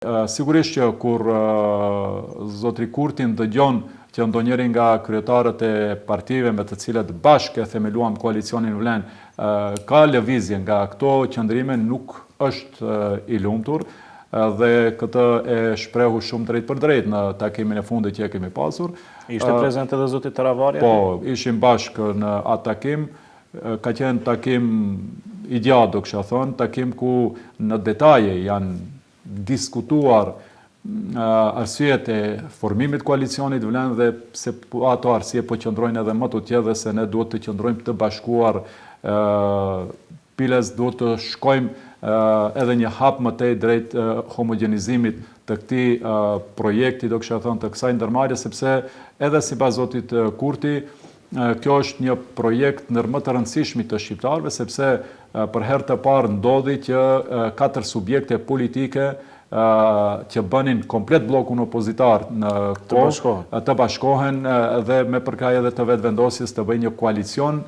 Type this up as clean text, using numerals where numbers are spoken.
Sigurisht që kur zotri Kurtin dëgjon që ndonjëri nga kryetarët e partive me të cilët bashkë e themeluam koalicionin Vlen, ka lëvizje nga këto qëndrime, nuk është i lumtur dhe këtë e shprehu shumë drejt për drejt në takimin e fundit që e kemi pasur. Ishte prezent edhe zoti Taravari? Po, ishim bashkë në atë takim, ka qenë takim i gjatë, do kisha thënë, takim ku në detaje janë diskutuar arsyet e formimit koalicionit Vlen dhe se ato arsye po qëndrojnë edhe më të tjerë dhe se ne duhet të qëndrojmë të bashkuar, piles duhet të shkojmë edhe një hap më tej drejt homogenizimit të këtij projekti, do kisha thënë, të kësaj ndërmarrje, sepse edhe sipas zotit Kurti, kjo është një projekt ndër më të rëndësishmit të shqiptarëve, sepse për herë të parë ndodhi që 4 subjekte politike që bënin komplet blokun opozitar në kohë të bashkohen dhe me përkrahje edhe të vetëvendosjes të bëjnë një koalicion